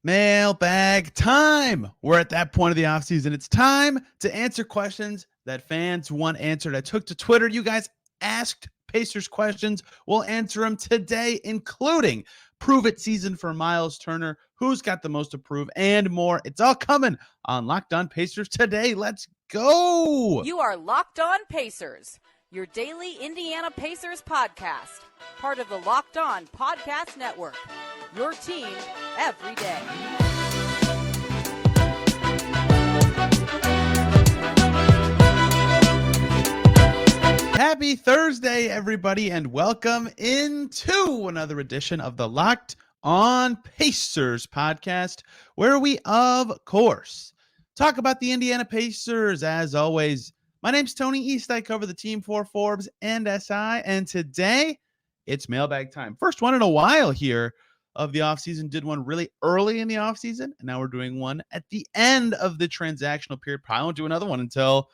Mailbag time. We're at that point of the offseason. It's time to answer questions that fans want answered. I took to Twitter. You guys asked Pacers questions. We'll answer them today, including prove it season for Miles Turner, who's got the most to prove, and more. It's all coming on Locked On Pacers today. Let's go. You are Locked On Pacers, your daily Indiana Pacers podcast, part of the Locked On Podcast Network. Your team every day. Happy Thursday, everybody, and welcome into another edition of the Locked On Pacers podcast, where we, of course, talk about the Indiana Pacers. As always, my name's Tony East. I cover the team for Forbes and SI, and today it's mailbag time. First one in a while here of the offseason. Did one really early in the offseason, and now we're doing one at the end of the transactional period. Probably won't do another one until,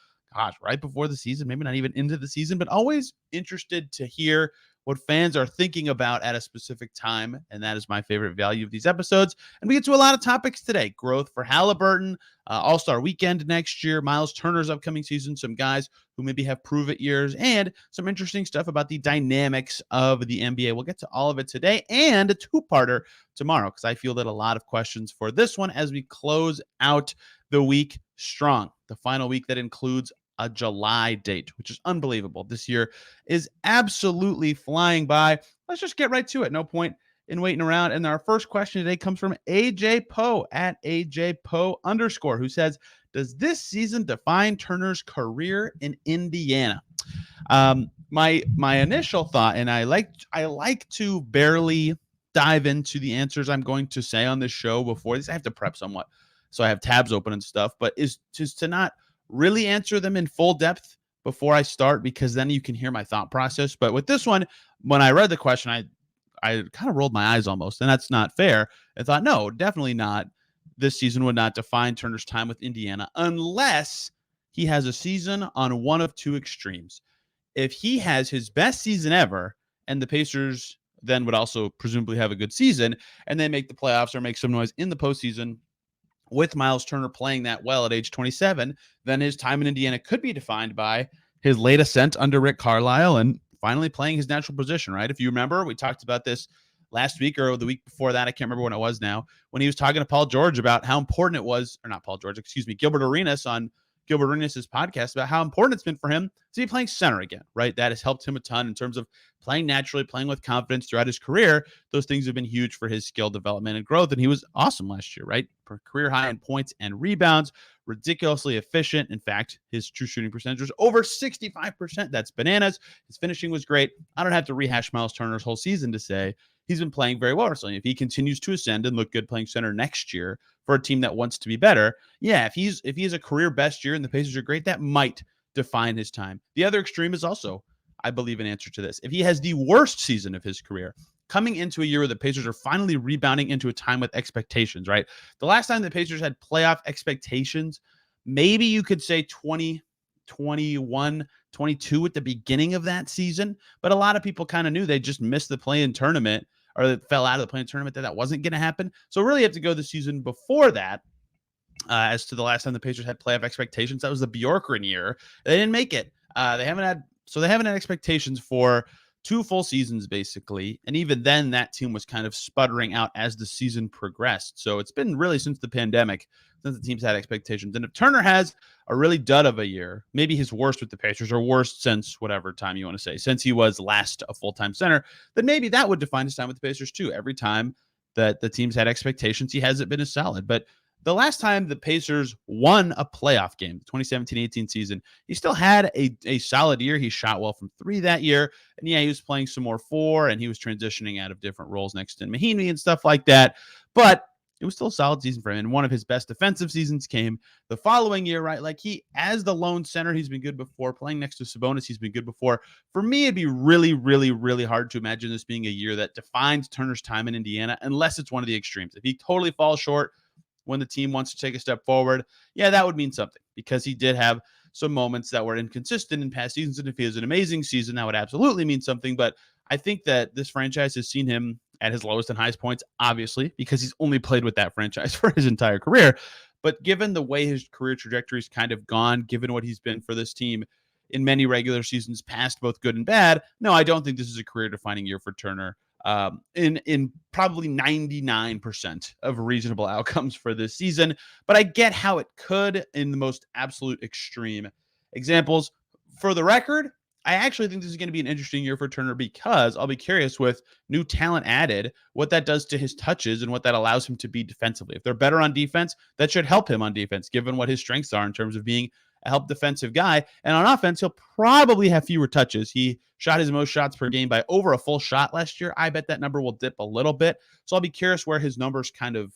right before the season, maybe not even into the season, but always interested to hear what fans are thinking about at a specific time, and that is my favorite value of these episodes. And we get to a lot of topics today. Growth for Haliburton, All-Star Weekend next year, Miles Turner's upcoming season, some guys who maybe have prove-it years, and some interesting stuff about the dynamics of the NBA. We'll get to all of it today, and a two-parter tomorrow, because I feel that a lot of questions for this one as we close out the week strong. The final week that includes a July date, which is unbelievable. This year is absolutely flying by. Let's just get right to it. No point in waiting around. And our first question today comes from AJ Poe at AJ Poe _, who says, does this season define Turner's career in Indiana? My initial thought, and I like to barely dive into the answers I'm going to say on this show before this. I have to prep somewhat, so I have tabs open and stuff, but is just to not really answer them in full depth before I start, because then you can hear my thought process. But with this one, when I read the question, I kind of rolled my eyes almost, and that's not fair. I thought, no, definitely not. This season would not define Turner's time with Indiana unless he has a season on one of two extremes. If he has his best season ever, and the Pacers then would also presumably have a good season, and they make the playoffs or make some noise in the postseason, with Miles Turner playing that well at age 27, then his time in Indiana could be defined by his late ascent under Rick Carlisle and finally playing his natural position, right? If you remember, we talked about this last week or the week before that. I can't remember when it was now, when he was talking to Paul George about how important it was, or not Paul George, excuse me, Gilbert Arenas on Gilbert Arenas' podcast about how important it's been for him to be playing center again, right? That has helped him a ton in terms of playing naturally, playing with confidence throughout his career. Those things have been huge for his skill development and growth, and he was awesome last year, right? For career high in points and rebounds, ridiculously efficient. In fact, his true shooting percentage was over 65%. That's bananas. His finishing was great. I don't have to rehash Miles Turner's whole season to say he's been playing very well recently. If he continues to ascend and look good playing center next year for a team that wants to be better, yeah, if he's a career best year and the Pacers are great, that might define his time. The other extreme is also, I believe, an answer to this. If he has the worst season of his career, coming into a year where the Pacers are finally rebounding into a time with expectations, right? The last time the Pacers had playoff expectations, maybe you could say 2021, 22 at the beginning of that season, but a lot of people kind of knew they just missed the play-in tournament, or they fell out of the play-in tournament, that wasn't going to happen. So really have to go the season before that. As to the last time the Pacers had playoff expectations, that was the Bjorkgren year. They didn't make it. They haven't had expectations for 2 full seasons, basically. And even then, that team was kind of sputtering out as the season progressed. So it's been really since the pandemic, since the team's had expectations. And if Turner has a really dud of a year, maybe his worst with the Pacers, or worst since whatever time you want to say, since he was last a full-time center, then maybe that would define his time with the Pacers too. Every time that the team's had expectations, he hasn't been as solid. But the last time the Pacers won a playoff game, the 2017-18 season, he still had a solid year. He shot well from 3 that year. And yeah, he was playing some more 4, and he was transitioning out of different roles next to Mahinmi and stuff like that. But it was still a solid season for him. And one of his best defensive seasons came the following year, right? Like, he, as the lone center, he's been good before. Playing next to Sabonis, he's been good before. For me, it'd be really, really, really hard to imagine this being a year that defines Turner's time in Indiana, unless it's one of the extremes. If he totally falls short when the team wants to take a step forward, yeah, that would mean something, because he did have some moments that were inconsistent in past seasons. And if he has an amazing season, that would absolutely mean something. But I think that this franchise has seen him at his lowest and highest points, obviously, because he's only played with that franchise for his entire career. But given the way his career trajectory has kind of gone, given what he's been for this team in many regular seasons past, both good and bad, no, I don't think this is a career-defining year for Turner. In probably 99% of reasonable outcomes for this season, but I get how it could in the most absolute extreme examples. For the record, I actually think this is going to be an interesting year for Turner because I'll be curious with new talent added, what that does to his touches and what that allows him to be defensively. If they're better on defense, that should help him on defense, given what his strengths are in terms of being a help defensive guy. And on offense, he'll probably have fewer touches. He shot his most shots per game by over a full shot last year. I bet that number will dip a little bit. So I'll be curious where his numbers kind of,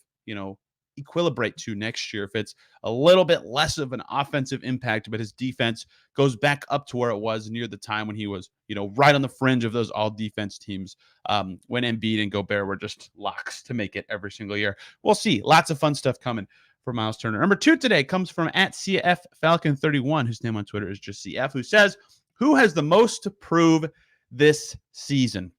equilibrate to next year. If it's a little bit less of an offensive impact, but his defense goes back up to where it was near the time when he was, right on the fringe of those all defense teams when Embiid and Gobert were just locks to make it every single year. We'll see. Lots of fun stuff coming for Miles Turner. Number 2 today comes from @CF Falcon 31, whose name on Twitter is just CF, who says, who has the most to prove this season?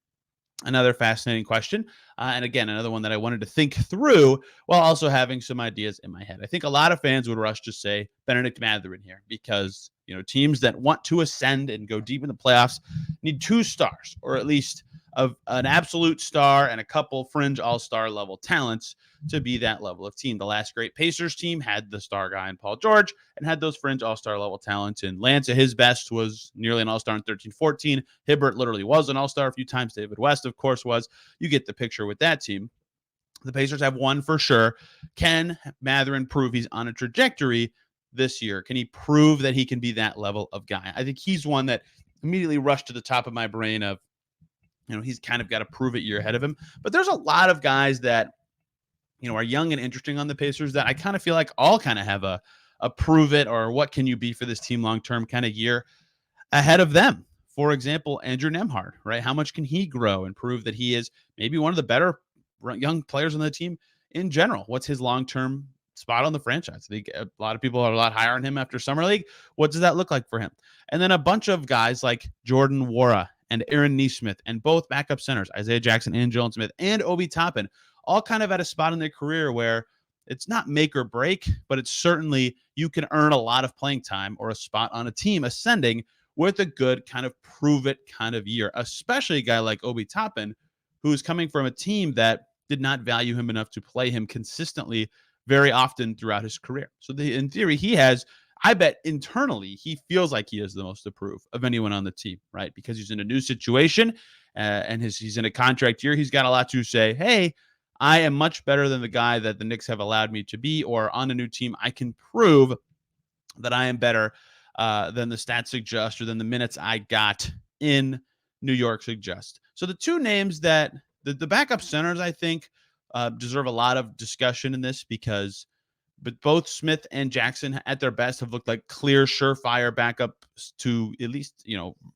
Another fascinating question. And again, another one that I wanted to think through while also having some ideas in my head. I think a lot of fans would rush to say Benedict Mathurin here because, teams that want to ascend and go deep in the playoffs need 2 stars, or at least an absolute star and a couple fringe all-star level talents to be that level of team. The last great Pacers team had the star guy in Paul George and had those fringe all-star level talents. And Lance at his best was nearly an all-star in 13-14. Hibbert literally was an all-star a few times. David West, of course, was. You get the picture with that team. The Pacers have one for sure. Can Mathurin prove he's on a trajectory this year? Can he prove that he can be that level of guy? I think he's one that immediately rushed to the top of my brain of, he's kind of got to prove it year ahead of him. But there's a lot of guys that, are young and interesting on the Pacers that I kind of feel like all kind of have a prove it or what can you be for this team long-term kind of year ahead of them. For example, Andrew Nembhard, right? How much can he grow and prove that he is maybe one of the better young players on the team in general? What's his long-term spot on the franchise? I think a lot of people are a lot higher on him after Summer League. What does that look like for him? And then a bunch of guys like Jordan Nwora and Aaron Nesmith and both backup centers, Isaiah Jackson and Jalen Smith and Obi Toppin, all kind of at a spot in their career where it's not make or break, but it's certainly you can earn a lot of playing time or a spot on a team ascending with a good kind of prove it kind of year, especially a guy like Obi Toppin, who's coming from a team that did not value him enough to play him consistently very often throughout his career. So in theory, he has, I bet internally, he feels like he has the most to prove of anyone on the team, right? Because he's in a new situation and he's in a contract year. He's got a lot to say, hey, I am much better than the guy that the Knicks have allowed me to be, or on a new team, I can prove that I am better than the stats suggest or than the minutes I got in New York suggest. So the 2 names that the backup centers, I think, deserve a lot of discussion in this because both Smith and Jackson at their best have looked like clear, surefire backups to at least,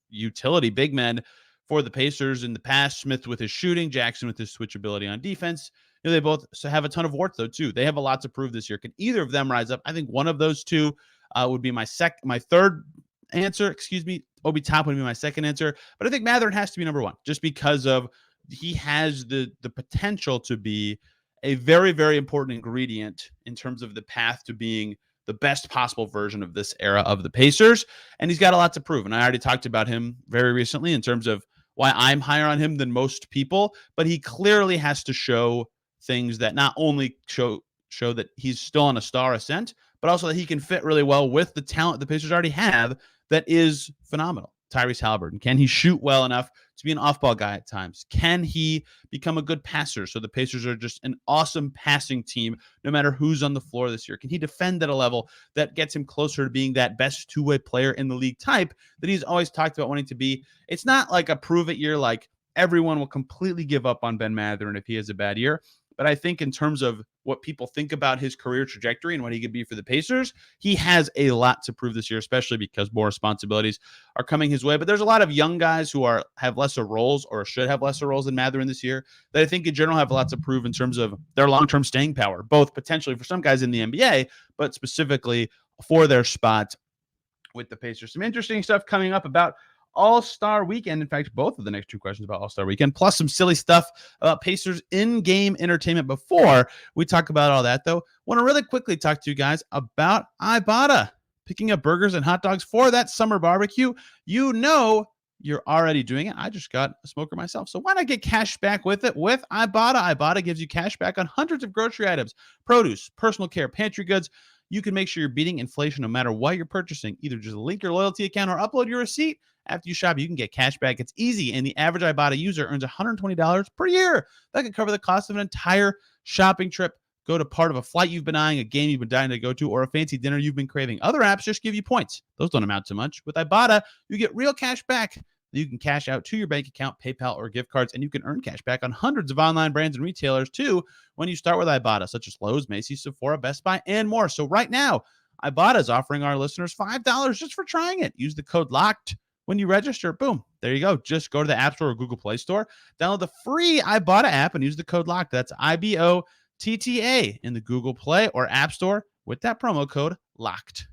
utility big men for the Pacers in the past. Smith with his shooting, Jackson with his switchability on defense. They both have a ton of warts, though, too. They have a lot to prove this year. Can either of them rise up? I think one of those 2 would be my third answer. Obi Toppin would be my second answer. But I think Mathurin has to be number 1 just because of he has the potential to be a very, very important ingredient in terms of the path to being the best possible version of this era of the Pacers. And he's got a lot to prove. And I already talked about him very recently in terms of why I'm higher on him than most people, but he clearly has to show things that not only show that he's still on a star ascent, but also that he can fit really well with the talent the Pacers already have that is phenomenal. Tyrese Haliburton, can he shoot well enough to be an off-ball guy at times? Can he become a good passer so the Pacers are just an awesome passing team no matter who's on the floor this year? Can he defend at a level that gets him closer to being that best two-way player in the league type that he's always talked about wanting to be? It's not like a prove-it year like everyone will completely give up on Ben Mathurin if he has a bad year. But I think in terms of what people think about his career trajectory and what he could be for the Pacers, he has a lot to prove this year, especially because more responsibilities are coming his way. But there's a lot of young guys who have lesser roles or should have lesser roles than Mathurin this year that I think in general have a lot to prove in terms of their long-term staying power, both potentially for some guys in the NBA, but specifically for their spot with the Pacers. Some interesting stuff coming up about All-Star Weekend. In fact, both of the next two questions about All-Star Weekend, plus some silly stuff about Pacers in-game entertainment. Before we talk about all that, though, want to really quickly talk to you guys about Ibotta. Picking up burgers and hot dogs for that summer barbecue. You know you're already doing it. I just got a smoker myself. So why not get cash back with it with Ibotta? Ibotta gives you cash back on hundreds of grocery items, produce, personal care, pantry goods. You can make sure you're beating inflation no matter what you're purchasing. Either just link your loyalty account or upload your receipt. After you shop, you can get cash back. It's easy, and the average Ibotta user earns $120 per year. That could cover the cost of an entire shopping trip. Go to part of a flight you've been eyeing, a game you've been dying to go to, or a fancy dinner you've been craving. Other apps just give you points. Those don't amount to much. With Ibotta, you get real cash back. You can cash out to your bank account, PayPal, or gift cards, and you can earn cash back on hundreds of online brands and retailers, too, when you start with Ibotta, such as Lowe's, Macy's, Sephora, Best Buy, and more. So right now, Ibotta is offering our listeners $5 just for trying it. Use the code LOCKED when you register. Boom. There you go. Just go to the App Store or Google Play Store, download the free Ibotta app, and use the code LOCKED. That's IBOTTA in the Google Play or App Store with that promo code LOCKED.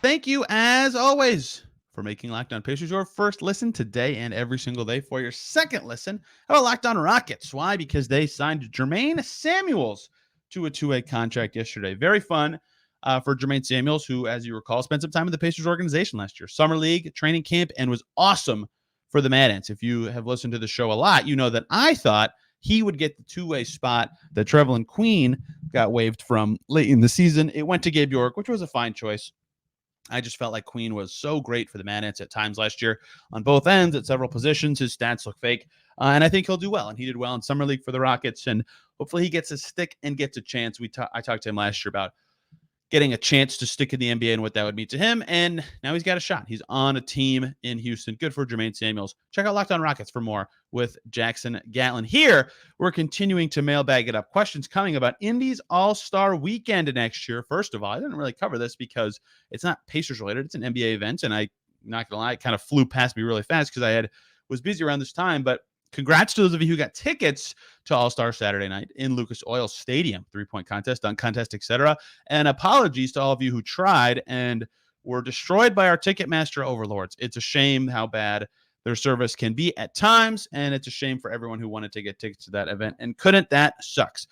Thank you, as always, for making Locked On Pacers your first listen today and every single day. For your second listen, how about Locked On Rockets? Why? Because they signed Jermaine Samuels to a two-way contract yesterday. Very fun for Jermaine Samuels, who, as you recall, spent some time in the Pacers organization last year. Summer League, training camp, and was awesome for the Mad Ants. If you have listened to the show a lot, you know that I thought he would get the two-way spot that Trevelyan Queen got waived from late in the season. It went to Gabe York, which was a fine choice. I just felt like Queen was so great for the Mad Ants at times last year on both ends at several positions. His stats look fake, and I think he'll do well. And he did well in Summer League for the Rockets, and hopefully he gets a stick and gets a chance. I talked to him last year about getting a chance to stick in the NBA and what that would mean to him, and now he's got a shot. He's on a team in Houston. Good for Jermaine Samuels. Check out Locked On Rockets for more with Jackson Gatlin. Here, we're continuing to mailbag it up. Questions coming about Indy's All-Star Weekend next year. First of all, I didn't really cover this because it's not Pacers related. It's an NBA event, and I'm not going to lie, it kind of flew past me really fast because I was busy around this time, but congrats to those of you who got tickets to All-Star Saturday night in Lucas Oil Stadium, three-point contest, dunk contest, etc. And apologies to all of you who tried and were destroyed by our Ticketmaster overlords. It's a shame how bad their service can be at times, and it's a shame for everyone who wanted to get tickets to that event and couldn't. That sucks.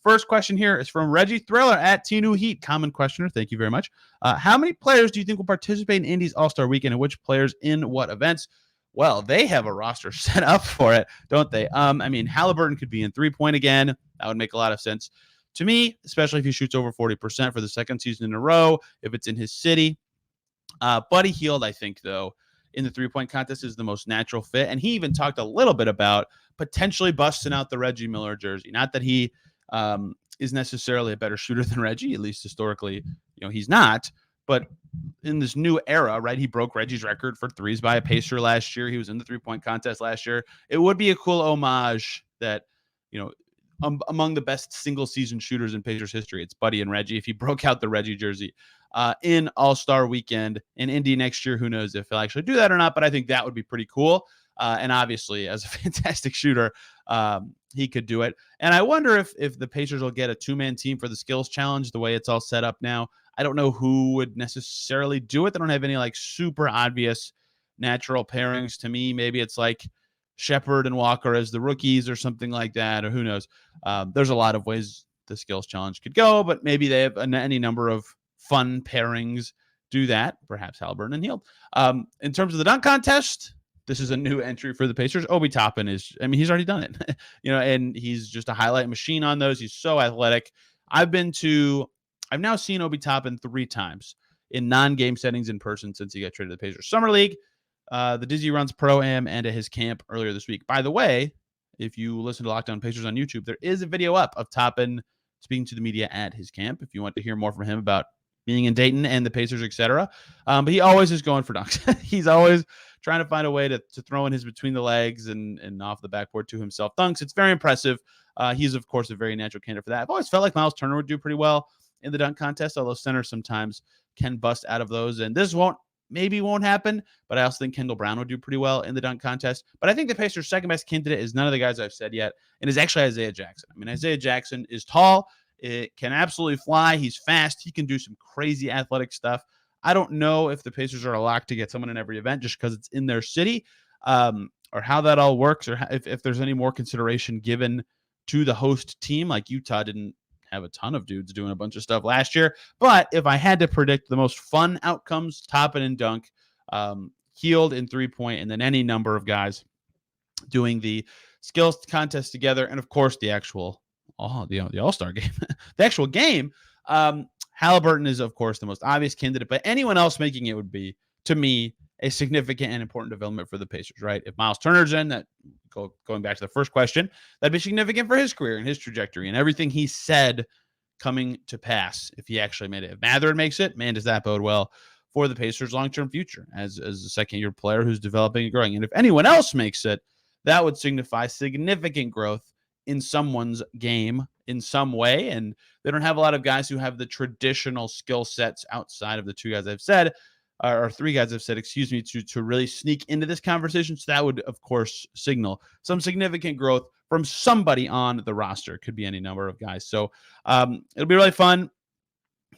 First question here is from Reggie Thriller at Tinu Heat. Common questioner. Thank you very much. How many players do you think will participate in Indy's All-Star Weekend, and which players in what events? Well, they have a roster set up for it, don't they? I mean, Haliburton could be in three-point again. That would make a lot of sense to me, especially if he shoots over 40% for the second season in a row, if it's in his city. Buddy Hield, I think, though, in the three-point contest is the most natural fit. And he even talked a little bit about potentially busting out the Reggie Miller jersey. Not that he is necessarily a better shooter than Reggie, at least historically, he's not. But in this new era, right, he broke Reggie's record for threes by a Pacer last year. He was in the three-point contest last year. It would be a cool homage that, among the best single-season shooters in Pacers history, it's Buddy and Reggie. If he broke out the Reggie jersey in All-Star Weekend in Indy next year, who knows if he'll actually do that or not, but I think that would be pretty cool. And obviously, as a fantastic shooter, he could do it. And I wonder if the Pacers will get a two-man team for the skills challenge, the way it's all set up now. I don't know who would necessarily do it. They don't have any super obvious natural pairings to me. Maybe it's like Shepard and Walker as the rookies or something like that, or who knows. There's a lot of ways the skills challenge could go, but maybe they have any number of fun pairings do that. Perhaps Haliburton and Hield. In terms of the dunk contest, this is a new entry for the Pacers. Obi Toppin he's already done it, and he's just a highlight machine on those. He's so athletic. I've now seen Obi Toppin 3 times in non-game settings in person since he got traded to the Pacers Summer League, the Dizzy Runs Pro-Am, and at his camp earlier this week. By the way, if you listen to Locked On Pacers on YouTube, there is a video up of Toppin speaking to the media at his camp if you want to hear more from him about being in Dayton and the Pacers, etc. But he always is going for dunks. He's always trying to find a way to throw in his between the legs and off the backboard to himself dunks. It's very impressive. He's, of course, a very natural candidate for that. I've always felt like Miles Turner would do pretty well in the dunk contest, although centers sometimes can bust out of those. And this won't happen, but I also think Kendall Brown would do pretty well in the dunk contest. But I think the Pacers' second best candidate is none of the guys I've said yet, and is actually Isaiah Jackson. I mean, Isaiah Jackson is tall. It can absolutely fly. He's fast. He can do some crazy athletic stuff. I don't know if the Pacers are a lock to get someone in every event just because it's in their city, or how that all works, or if there's any more consideration given to the host team. Like Utah didn't have a ton of dudes doing a bunch of stuff last year. But if I had to predict the most fun outcomes, Toppin and Dunk, Healed in 3-point, and then any number of guys doing the skills contest together, and of course the actual the All-Star game, the actual game. Haliburton is of course the most obvious candidate, but anyone else making it would be, to me, a significant and important development for the Pacers, right? If Miles Turner's in, that going back to the first question, that'd be significant for his career and his trajectory and everything he said coming to pass if he actually made it. If Mathurin makes it, man, does that bode well for the Pacers' long-term future as a second-year player who's developing and growing. And if anyone else makes it, that would signify significant growth in someone's game in some way. And they don't have a lot of guys who have the traditional skill sets outside of the two guys I've said, or three guys I've said, excuse me, to really sneak into this conversation. So that would, of course, signal some significant growth from somebody on the roster. Could be any number of guys. So it'll be really fun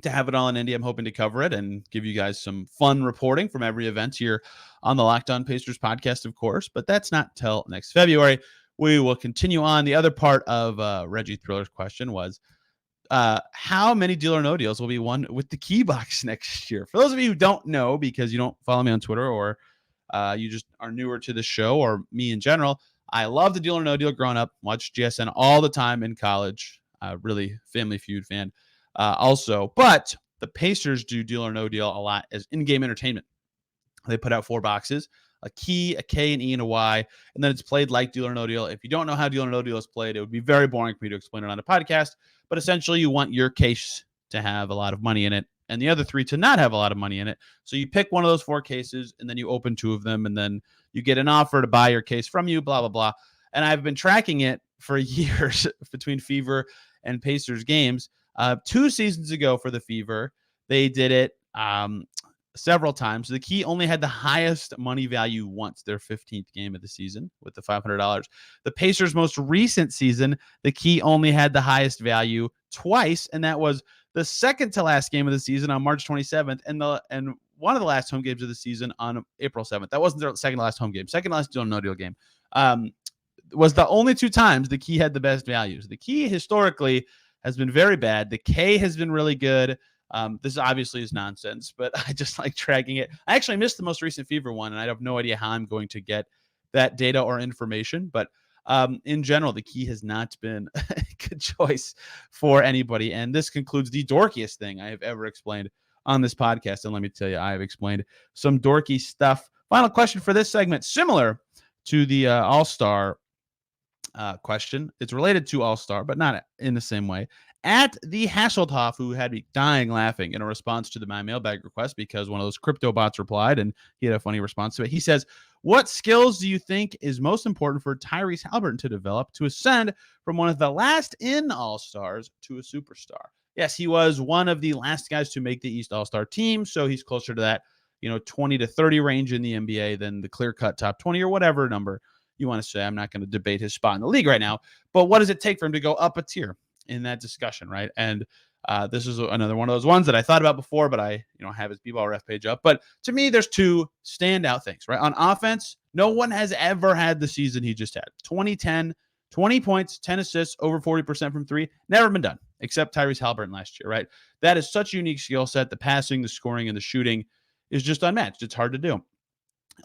to have it all in Indy. I'm hoping to cover it and give you guys some fun reporting from every event here on the Locked On Pacers podcast, of course. But that's not till next February. We will continue on. The other part of Reggie Thriller's question was, how many Deal or No Deals will be won with the key box next year? For those of you who don't know, because you don't follow me on Twitter, or you just are newer to the show, or me in general, I love the Deal or No Deal growing up. Watched GSN all the time in college. Really Family Feud fan also. But the Pacers do Deal or No Deal a lot as in-game entertainment. They put out 4 boxes, a key, a K, an E, and a Y, and then it's played like Deal or No Deal. If you don't know how Deal or No Deal is played, it would be very boring for me to explain it on a podcast. But essentially, you want your case to have a lot of money in it and the other 3 to not have a lot of money in it. So you pick one of those 4 cases, and then you open 2 of them, and then you get an offer to buy your case from you, blah, blah, blah. And I've been tracking it for years between Fever and Pacers games. 2 seasons ago for the Fever, they did it several times. The key only had the highest money value once, their 15th game of the season with the $500. The Pacers' most recent season, the key only had the highest value twice, and that was the second to last game of the season on March 27th and one of the last home games of the season on April 7th. That wasn't their second to last home game. Second to last Deal or No Deal game was the only 2 times the key had the best values. The key historically has been very bad. The K has been really good. This obviously is nonsense, but I just like tracking it. I actually missed the most recent Fever one, and I have no idea how I'm going to get that data or information. But in general, the key has not been a good choice for anybody. And this concludes the dorkiest thing I have ever explained on this podcast. And let me tell you, I have explained some dorky stuff. Final question for this segment, similar to the All-Star question. It's related to All-Star, but not in the same way. At the Hasselhoff, who had me dying laughing in a response to my mailbag request because one of those crypto bots replied and he had a funny response to it. He says, what skills do you think is most important for Tyrese Haliburton to develop to ascend from one of the last in All-Stars to a superstar? Yes, he was one of the last guys to make the East All-Star team, so he's closer to that 20 to 30 range in the NBA than the clear-cut top 20 or whatever number you want to say. I'm not going to debate his spot in the league right now, but what does it take for him to go up a tier in that discussion, right? And this is another one of those ones that I thought about before, but I have his B-Ball Ref page up. But to me, there's 2 standout things, right? On offense, no one has ever had the season he just had. 2010, 20 points, 10 assists, over 40% from 3. Never been done, except Tyrese Haliburton last year, right? That is such a unique skill set. The passing, the scoring, and the shooting is just unmatched. It's hard to do.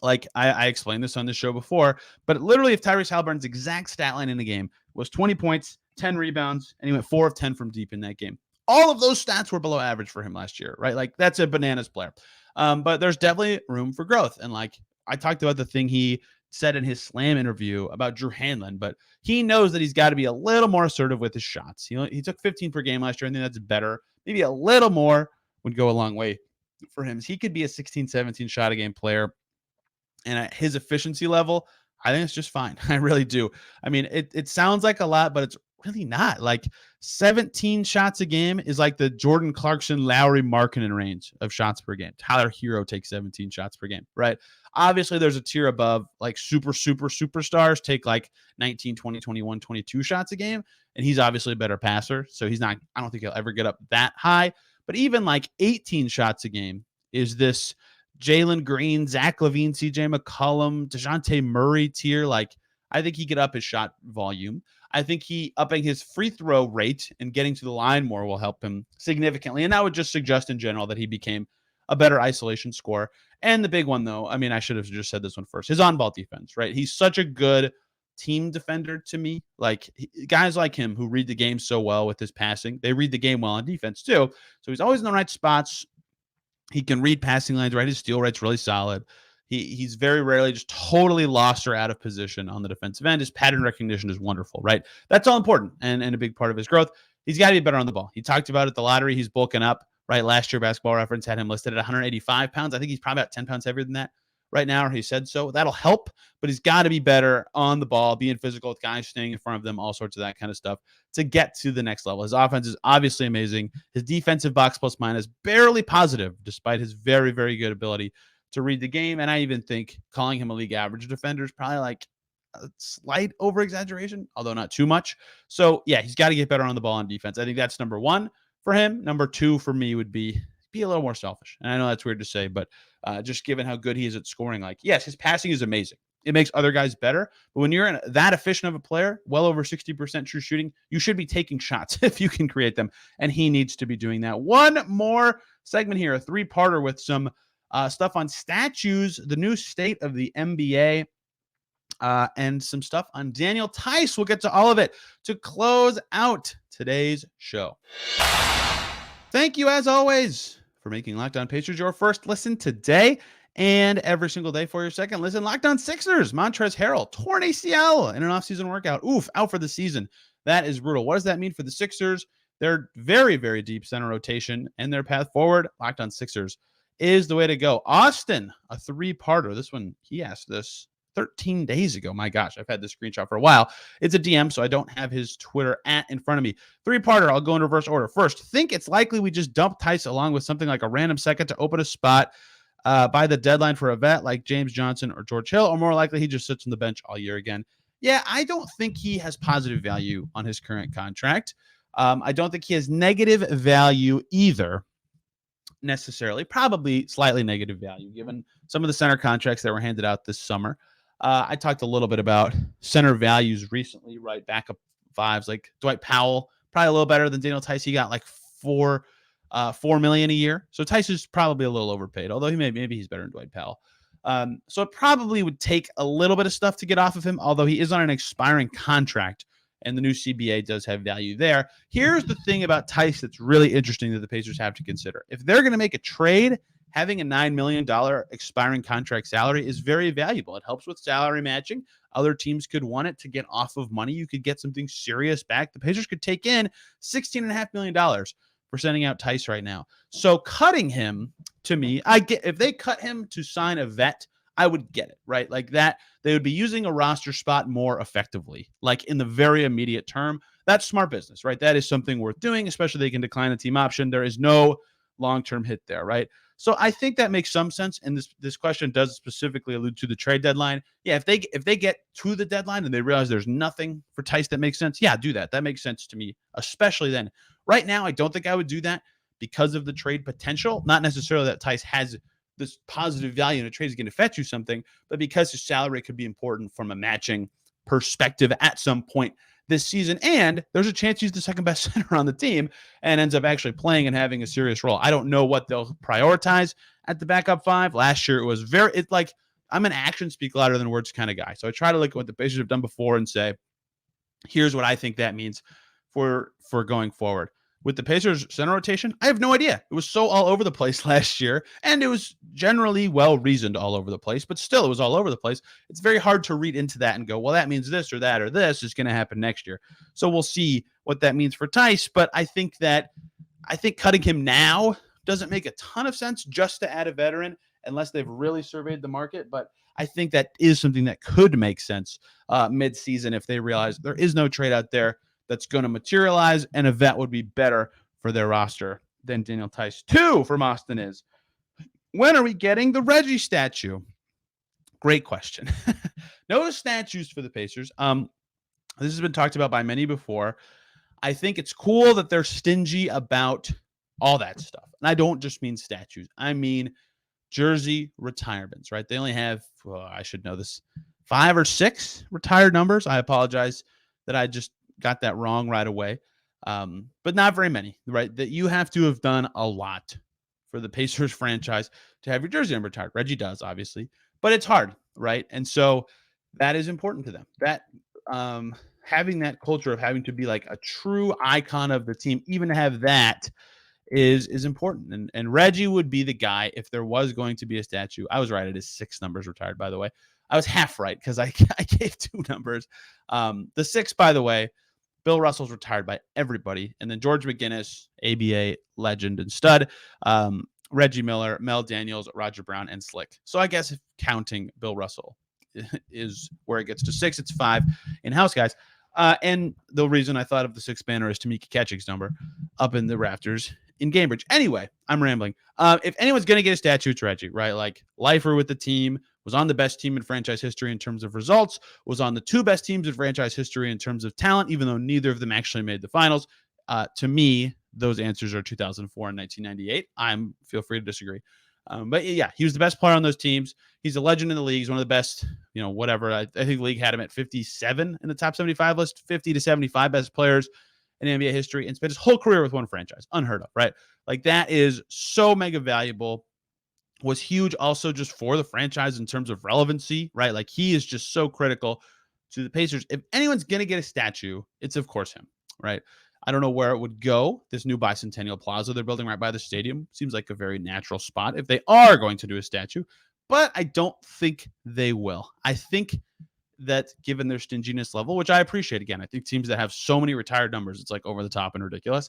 Like I explained this on this show before, but literally if Tyrese Haliburton's exact stat line in the game was 20 points, 10 rebounds, and he went 4 of 10 from deep in that game, all of those stats were below average for him last year, right? Like that's a bananas player. But there's definitely room for growth. And like I talked about the thing he said in his Slam interview about Drew Hanlon, but he knows that he's got to be a little more assertive with his shots. He took 15 per game last year. I think that's better. Maybe a little more would go a long way for him. He could be a 16, 17 shot a game player. And at his efficiency level, I think it's just fine. I really do. I mean, it sounds like a lot, but it's really not. Like 17 shots a game is like the Jordan Clarkson, Lowry, Markkanen range of shots per game. Tyler Hero takes 17 shots per game, right? Obviously, there's a tier above, like superstars take like 19, 20, 21, 22 shots a game. And he's obviously a better passer. So I don't think he'll ever get up that high. But even like 18 shots a game is this Jalen Green, Zach LaVine, CJ McCollum, DeJounte Murray tier. Like, I think he could up his shot volume. I think he upping his free throw rate and getting to the line more will help him significantly. And that would just suggest in general that he became a better isolation scorer. And the big one, though, I mean, I should have just said this one first, his on-ball defense, right? He's such a good team defender to me. Like, guys like him who read the game so well with his passing, they read the game well on defense too. So he's always in the right spots. He can read passing lanes, right? His steal rate's really solid. He's very rarely just totally lost or out of position on the defensive end. His pattern recognition is wonderful, right? That's all important and a big part of his growth. He's got to be better on the ball. He talked about it at the lottery. He's bulking up, right? Last year, Basketball Reference had him listed at 185 pounds. I think he's probably about 10 pounds heavier than that right now, or he said so. That'll help, but he's got to be better on the ball, being physical with guys staying in front of them, all sorts of that kind of stuff to get to the next level. His offense is obviously amazing. His defensive box plus minus barely positive, despite his very, very good ability to read the game. And I even think calling him a league average defender is probably like a slight over exaggeration, although not too much. So yeah, he's got to get better on the ball on defense. I think that's number one for him. Number two for me would be a little more selfish. And I know that's weird to say, but just given how good he is at scoring, like, yes, his passing is amazing. It makes other guys better. But when you're that efficient of a player, well over 60% true shooting, you should be taking shots if you can create them. And he needs to be doing that. One more segment here, a three-parter with some stuff on statues, the new state of the NBA, and some stuff on Daniel Theis. We'll get to all of it to close out today's show. Thank you, as always, for making Locked On Pacers your first listen today and every single day for your second listen. Locked On Sixers, Montrezl Harrell, torn ACL in an offseason workout. Oof, out for the season. That is brutal. What does that mean for the Sixers? They're very, very deep center rotation, and their path forward, Locked On Sixers, is the way to go. Austin, a three-parter. This one, he asked this 13 days ago. My gosh, I've had this screenshot for a while. It's a DM, so I don't have his Twitter in front of me. Three-parter, I'll go in reverse order. First, think it's likely we just dump Theis along with something like a random second to open a spot by the deadline for a vet like James Johnson or George Hill, or more likely he just sits on the bench all year again. Yeah, I don't think he has positive value on his current contract. I don't think he has negative value either, necessarily. Probably slightly negative value, given some of the center contracts that were handed out this summer. I talked a little bit about center values recently, right? Backup fives like Dwight Powell, probably a little better than Daniel Theis. He got like $4 million a year. So Theis is probably a little overpaid, although maybe he's better than Dwight Powell. So it probably would take a little bit of stuff to get off of him, although he is on an expiring contract, and the new CBA does have value there. Here's the thing about Theis that's really interesting that the Pacers have to consider. If they're going to make a trade, having a $9 million expiring contract salary is very valuable. It helps with salary matching. Other teams could want it to get off of money. You could get something serious back. The Pacers could take in $16.5 million for sending out Theis right now. So cutting him, to me, if they cut him to sign a vet, I would get it, right? Like that, they would be using a roster spot more effectively, like in the very immediate term. That's smart business, right? That is something worth doing, especially they can decline a team option. There is no long-term hit there, right? So I think that makes some sense. And this question does specifically allude to the trade deadline. Yeah, if they get to the deadline and they realize there's nothing for Theis that makes sense, yeah, do that. That makes sense to me, especially then. Right now, I don't think I would do that because of the trade potential. Not necessarily that Theis has this positive value in a trade is going to fetch you something, but because his salary could be important from a matching perspective at some point this season. And there's a chance he's the second best center on the team and ends up actually playing and having a serious role. I don't know what they'll prioritize at the backup five. Last year, it's like, I'm an action speak louder than words kind of guy. So I try to look at what the Pacers have done before and say, here's what I think that means for going forward. With the Pacers center rotation, I have no idea. It was so all over the place last year, and it was generally well-reasoned all over the place, but still it was all over the place. It's very hard to read into that and go, well, that means this or that or this is going to happen next year. So we'll see what that means for Theis, but I think cutting him now doesn't make a ton of sense just to add a veteran unless they've really surveyed the market, but I think that is something that could make sense mid-season if they realize there is no trade out there that's going to materialize, and a vet would be better for their roster than Daniel Theis. 2 from Austin is, when are we getting the Reggie statue? Great question. No statues for the Pacers. This has been talked about by many before. I think it's cool that they're stingy about all that stuff. And I don't just mean statues. I mean jersey retirements, right? They only have, I should know this, 5 or 6 retired numbers. I apologize that I just got that wrong right away. But not very many, right? That you have to have done a lot for the Pacers franchise to have your jersey number retired. Reggie does, obviously, but it's hard, right? And so that is important to them. That having that culture of having to be like a true icon of the team, even to have that is important. And Reggie would be the guy if there was going to be a statue. I was right. It is 6 numbers retired, by the way. I was half right because I gave 2 numbers. The 6, by the way, Bill Russell's retired by everybody. And then George McGinnis, ABA legend and stud. Reggie Miller, Mel Daniels, Roger Brown, and Slick. So I guess if counting Bill Russell is where it gets to 6, it's 5 in-house guys. And the reason I thought of the 6th banner is Tamika Catching's number up in the rafters in Cambridge. Anyway, I'm rambling. If anyone's going to get a statue, it's Reggie, right? Like, lifer with the team, was on the best team in franchise history in terms of results, was on the 2 best teams in franchise history in terms of talent, even though neither of them actually made the finals. To me, those answers are 2004 and 1998. Feel free to disagree. But yeah, he was the best player on those teams. He's a legend in the league. He's one of the best, whatever. I think the league had him at 57 in the top 75 list, 50 to 75 best players in NBA history, and spent his whole career with one franchise. Unheard of, right? Like, that is so mega valuable. Was huge also just for the franchise in terms of relevancy, right? Like, he is just so critical to the Pacers. If anyone's going to get a statue, it's of course him, right? I don't know where it would go. This new Bicentennial Plaza they're building right by the stadium seems like a very natural spot if they are going to do a statue, but I don't think they will. I think that given their stinginess level, which I appreciate, again, I think teams that have so many retired numbers, it's like over the top and ridiculous.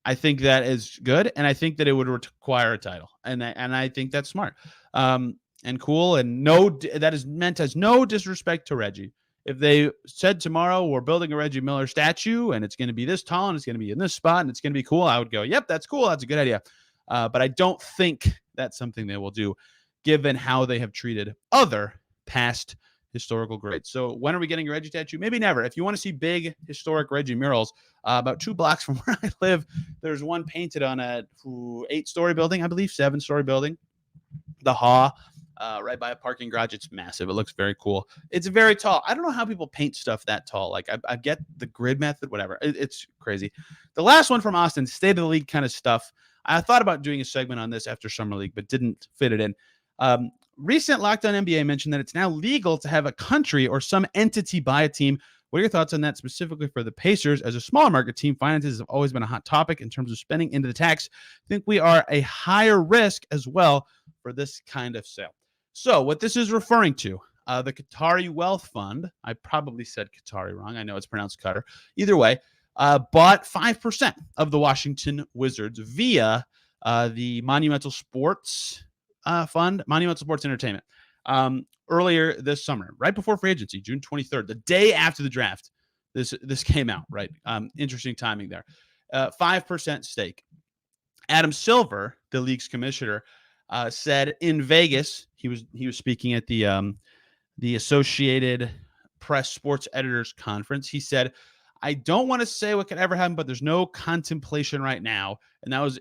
I think that is good, and I think that it would require a title, and I think that's smart and cool, and that is meant as no disrespect to Reggie. If they said tomorrow we're building a Reggie Miller statue and it's going to be this tall and it's going to be in this spot and it's going to be cool, I would go, yep, that's cool, that's a good idea. But I don't think that's something they will do, given how they have treated other past historical greats. So when are we getting a Reggie statue? Maybe never. If you want to see big historic Reggie murals, about 2 blocks from where I live, there's one painted on a 8-story building, I believe, 7-story building, the Haw, right by a parking garage. It's massive. It looks very cool. It's very tall. I don't know how people paint stuff that tall. Like, I get the grid method, whatever. It's crazy. The last one from Austin, state of the league kind of stuff. I thought about doing a segment on this after Summer League, but didn't fit it in. Recent Locked On NBA mentioned that it's now legal to have a country or some entity buy a team. What are your thoughts on that, specifically for the Pacers? As a smaller market team, finances have always been a hot topic in terms of spending into the tax. I think we are a higher risk as well for this kind of sale. So what this is referring to, the Qatari Wealth Fund, I probably said Qatari wrong. I know it's pronounced Qatar. Either way, bought 5% of the Washington Wizards via the Monumental Sports Fund, Monumental Sports Entertainment, earlier this summer, right before free agency, June 23rd, the day after the draft. This came out, right? Interesting timing there. 5% stake. Adam Silver, the league's commissioner, said in Vegas, he was speaking at the Associated Press Sports Editors Conference. He said, I don't want to say what could ever happen, but there's no contemplation right now. And that was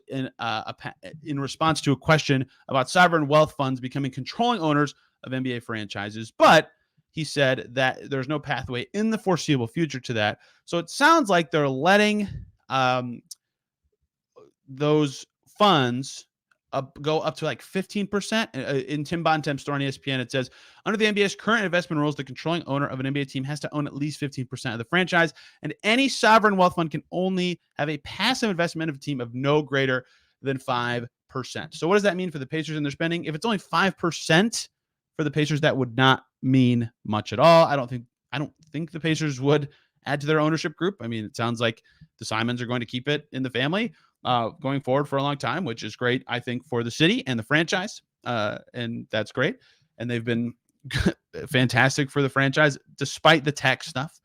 in response to a question about sovereign wealth funds becoming controlling owners of NBA franchises. But he said that there's no pathway in the foreseeable future to that. So it sounds like they're letting those funds go up to like 15%. In Tim Bontemps' story on ESPN, it says, under the NBA's current investment rules, the controlling owner of an NBA team has to own at least 15% of the franchise, and any sovereign wealth fund can only have a passive investment of a team of no greater than 5%. So what does that mean for the Pacers and their spending? If it's only 5% for the Pacers, that would not mean much at all. I don't think the Pacers would add to their ownership group. I mean, it sounds like the Simons are going to keep it in the family going forward for a long time, which is great, I think, for the city and the franchise. And that's great. And they've been fantastic for the franchise, despite the tax stuff,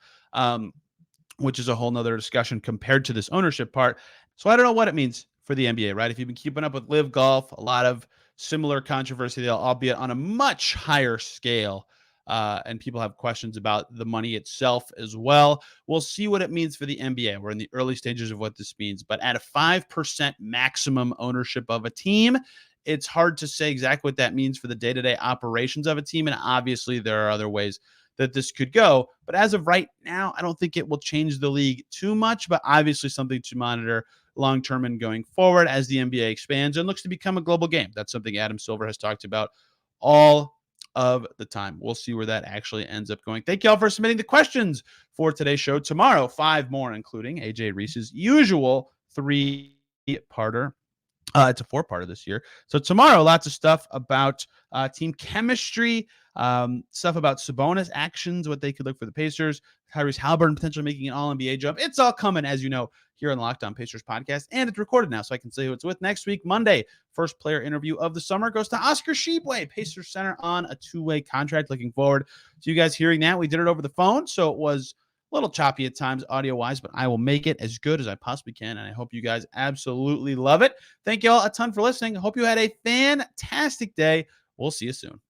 which is a whole nother discussion compared to this ownership part. So I don't know what it means for the NBA, right? If you've been keeping up with Live Golf, a lot of similar controversy, albeit on a much higher scale. and people have questions about the money itself as well. We'll see what it means for the NBA. We're in the early stages of what this means, but at a 5% maximum ownership of a team, it's hard to say exactly what that means for the day-to-day operations of a team. And obviously, there are other ways that this could go. But as of right now, I don't think it will change the league too much, but obviously something to monitor long-term and going forward as the NBA expands and looks to become a global game. That's something Adam Silver has talked about all of the time. We'll see where that actually ends up going. Thank you all for submitting the questions for today's show. Tomorrow, 5 more, including AJ Reese's usual 3-parter. It's a 4-parter this year. So tomorrow, lots of stuff about team chemistry, stuff about Sabonis actions, what they could look for the Pacers, Tyrese Haliburton potentially making an All-NBA jump. It's all coming, as you know, here on the Locked On Pacers podcast, and it's recorded now, so I can say who it's with next week. Monday, first player interview of the summer goes to Oscar Tshiebwe, Pacers center on a 2-way contract. Looking forward to you guys hearing that. We did it over the phone, so it was a little choppy at times audio-wise, but I will make it as good as I possibly can, and I hope you guys absolutely love it. Thank you all a ton for listening. I hope you had a fantastic day. We'll see you soon.